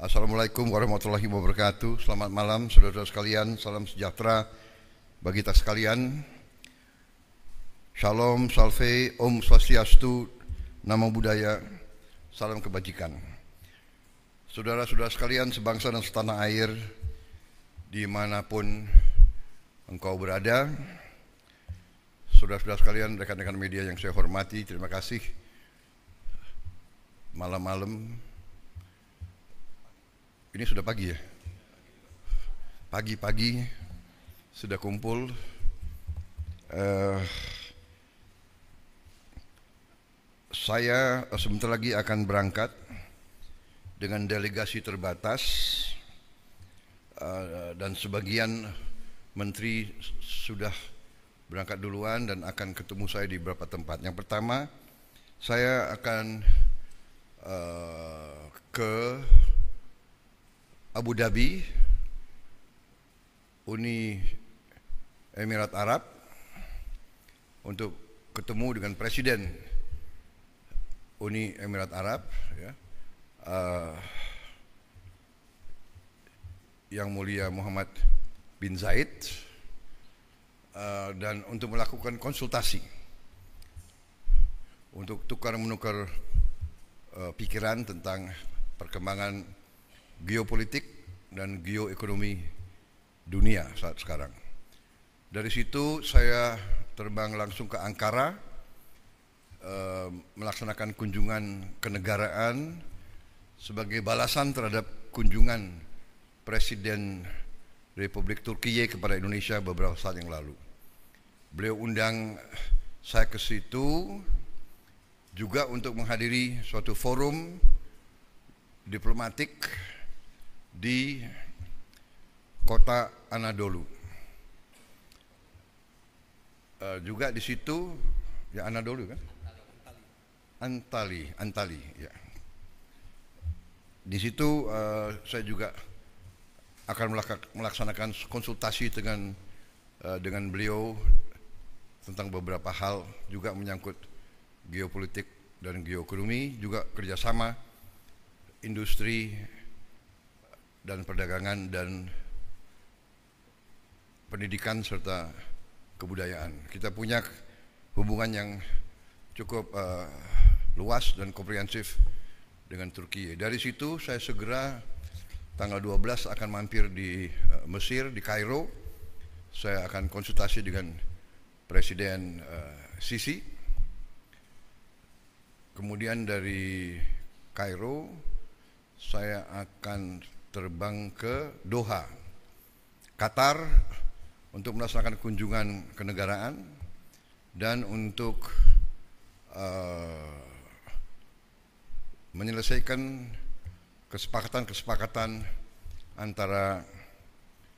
Assalamualaikum warahmatullahi wabarakatuh. Selamat malam saudara-saudara sekalian. Salam sejahtera bagi kita sekalian. Shalom, salve, Om Swastiastu, Namo Buddhaya, salam kebajikan. Saudara-saudara sekalian sebangsa dan setanah air, dimanapun engkau berada, saudara-saudara sekalian, rekan-rekan media yang saya hormati, terima kasih. Malam-malam, ini sudah pagi ya? Pagi-pagi sudah kumpul. Saya sebentar lagi akan berangkat dengan delegasi terbatas dan sebagian menteri sudah berangkat duluan dan akan ketemu saya di beberapa tempat. Yang pertama, saya akan ke Abu Dhabi, Uni Emirat Arab, untuk ketemu dengan Presiden Uni Emirat Arab, ya, Yang Mulia Muhammad bin Zayed, dan untuk melakukan konsultasi, untuk tukar-menukar pikiran tentang perkembangan geopolitik dan geoekonomi dunia saat sekarang. Dari situ saya terbang langsung ke Ankara, melaksanakan kunjungan kenegaraan sebagai balasan terhadap kunjungan Presiden Republik Turkiye kepada Indonesia beberapa saat yang lalu. Beliau undang saya ke situ juga untuk menghadiri suatu forum diplomatik di kota Anadolu. Juga di situ, ya Anadolu kan? Antali, ya. Di situ saya juga akan melaksanakan konsultasi dengan beliau tentang beberapa hal juga menyangkut geopolitik dan geoekonomi, juga kerjasama industri dan perdagangan dan pendidikan serta kebudayaan. Kita punya hubungan yang cukup luas dan komprehensif dengan Turki. Dari situ saya segera tanggal 12 akan mampir di Mesir, di Kairo. Saya akan konsultasi dengan Presiden Sisi. Kemudian dari Kairo saya akan terbang ke Doha, Qatar, untuk melaksanakan kunjungan kenegaraan dan untuk menyelesaikan kesepakatan antara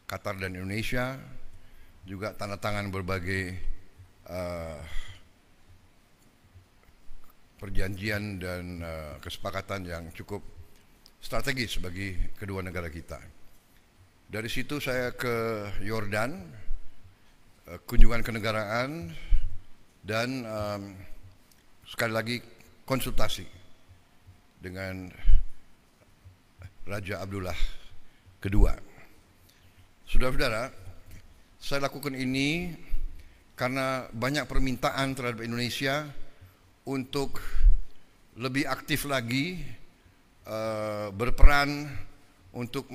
Qatar dan Indonesia, juga tanda tangan berbagai perjanjian dan kesepakatan yang cukup strategis bagi kedua negara kita. Dari situ saya ke Yordan, kunjungan kenegaraan dan sekali lagi konsultasi dengan Raja Abdullah II. Saudara-saudara, saya lakukan ini karena banyak permintaan terhadap Indonesia untuk lebih aktif lagi berperan untuk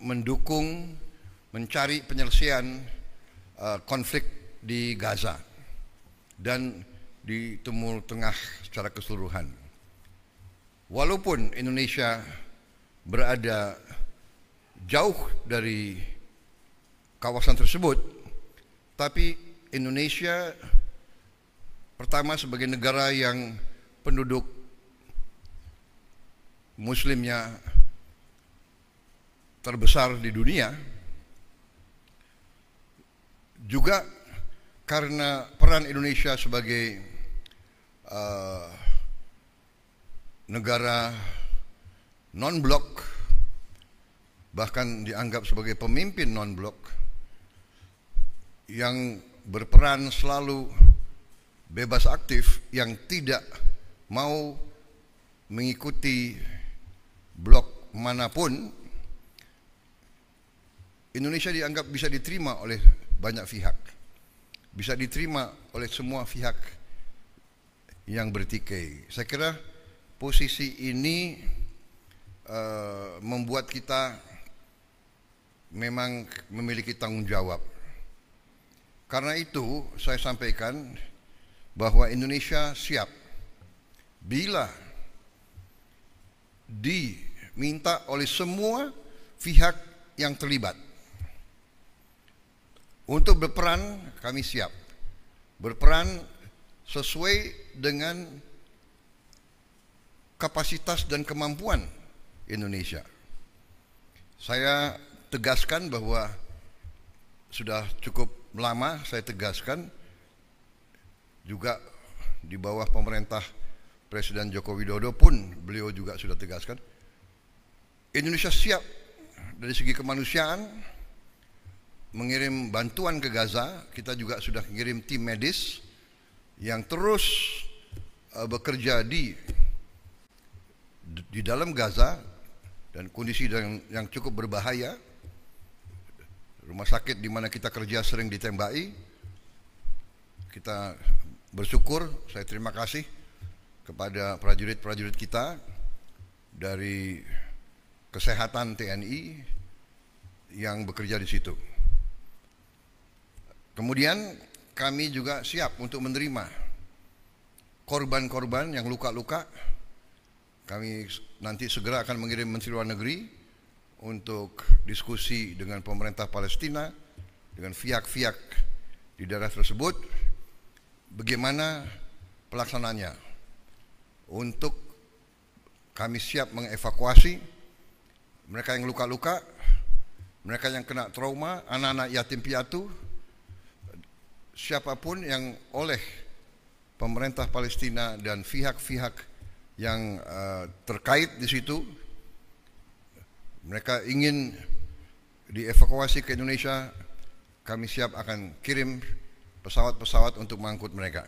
mendukung mencari penyelesaian konflik di Gaza dan di Timur Tengah secara keseluruhan. Walaupun Indonesia berada jauh dari kawasan tersebut, tapi Indonesia pertama sebagai negara yang penduduk Muslimnya terbesar di dunia, juga karena peran Indonesia sebagai negara non-blok, bahkan dianggap sebagai pemimpin non-blok yang berperan selalu bebas aktif, yang tidak mau mengikuti blok manapun Indonesia dianggap bisa diterima oleh banyak pihak, bisa diterima oleh semua pihak yang bertikai. Saya kira posisi ini membuat kita memang memiliki tanggung jawab. Karena itu saya sampaikan bahwa Indonesia siap bila diminta oleh semua pihak yang terlibat untuk berperan. Kami siap berperan sesuai dengan kapasitas dan kemampuan Indonesia. Saya tegaskan bahwa sudah cukup lama saya tegaskan juga di bawah pemerintah Presiden Joko Widodo pun beliau juga sudah tegaskan Indonesia siap dari segi kemanusiaan mengirim bantuan ke Gaza. Kita juga sudah mengirim tim medis yang terus bekerja di dalam Gaza dan kondisi yang cukup berbahaya. Rumah sakit di mana kita kerja sering ditembaki. Kita bersyukur, saya terima kasih kepada prajurit-prajurit kita dari kesehatan TNI yang bekerja di situ. Kemudian kami juga siap untuk menerima korban-korban yang luka-luka. Kami nanti segera akan mengirim Menteri Luar Negeri untuk diskusi dengan pemerintah Palestina, dengan pihak-pihak di daerah tersebut, bagaimana pelaksanaannya. Untuk kami siap mengevakuasi mereka yang luka-luka, mereka yang kena trauma, anak-anak yatim piatu, siapapun yang oleh pemerintah Palestina dan pihak-pihak yang terkait di situ, mereka ingin dievakuasi ke Indonesia, kami siap akan kirim pesawat-pesawat untuk mengangkut mereka.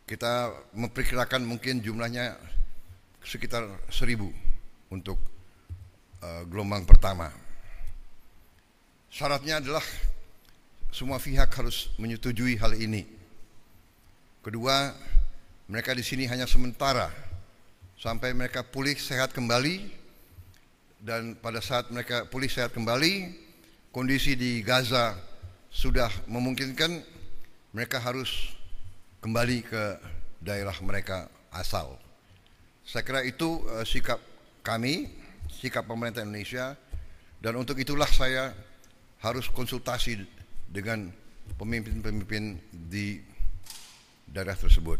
Kita memperkirakan mungkin jumlahnya sekitar 1.000 untuk gelombang pertama. Syaratnya adalah semua pihak harus menyetujui hal ini. Kedua, mereka di sini hanya sementara sampai mereka pulih sehat kembali. Dan pada saat mereka pulih sehat kembali, kondisi di Gaza sudah memungkinkan, mereka harus kembali ke daerah mereka asal. Saya kira itu sikap kami, sikap pemerintah Indonesia, dan untuk itulah saya harus konsultasi dengan pemimpin-pemimpin di daerah tersebut.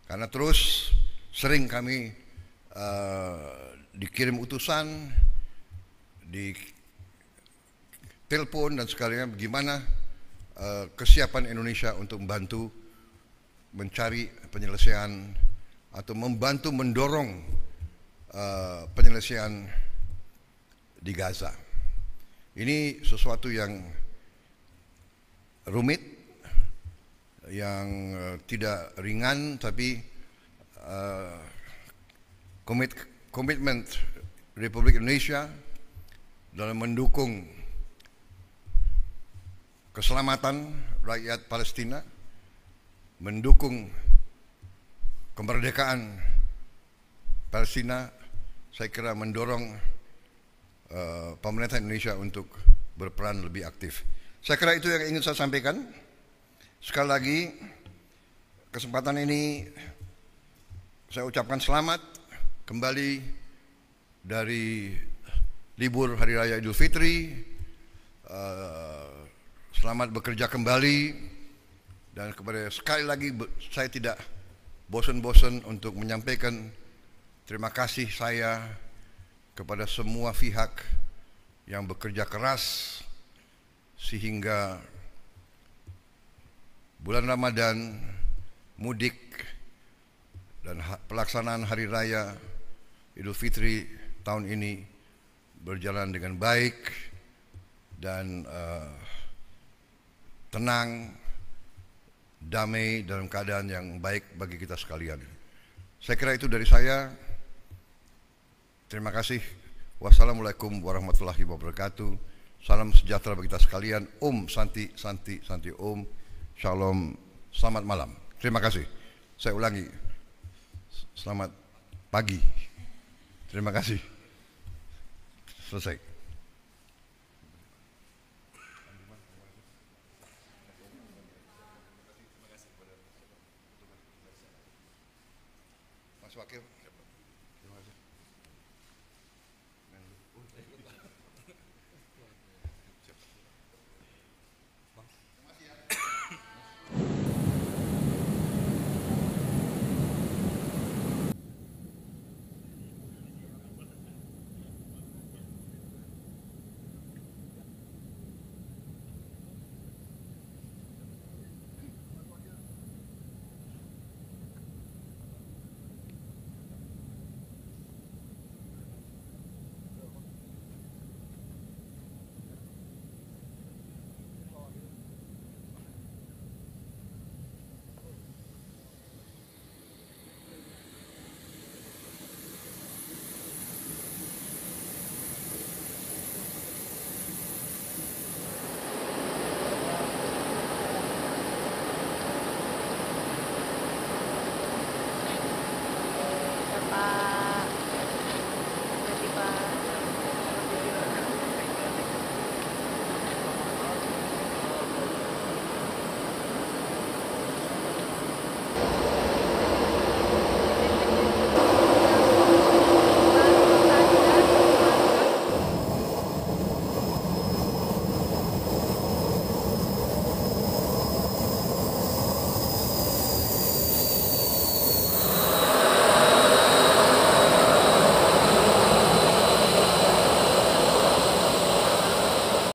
Karena terus sering kami dikirim utusan, di telepon dan sekalian bagaimana kesiapan Indonesia untuk membantu mencari penyelesaian atau membantu mendorong penyelesaian di Gaza. Ini sesuatu yang rumit, yang tidak ringan, tapi komitmen Republik Indonesia dalam mendukung keselamatan rakyat Palestina, mendukung kemerdekaan Palestina, saya kira mendorong pemerintah Indonesia untuk berperan lebih aktif. Saya kira itu yang ingin saya sampaikan. Sekali lagi, kesempatan ini saya ucapkan selamat kembali dari libur Hari Raya Idul Fitri. Selamat bekerja kembali, dan kepada sekali lagi saya tidak bosan-bosan untuk menyampaikan terima kasih saya kepada semua pihak yang bekerja keras sehingga bulan Ramadan, mudik, dan pelaksanaan Hari Raya Idul Fitri tahun ini berjalan dengan baik dan tenang, damai, dalam keadaan yang baik bagi kita sekalian. Saya kira itu dari saya. Terima kasih. Wassalamualaikum warahmatullahi wabarakatuh. Salam sejahtera bagi kita sekalian. Santi, Santi, Santi Om. Shalom. Selamat malam. Terima kasih. Saya ulangi. Selamat pagi. Terima kasih. Selesai. Mas Wakil.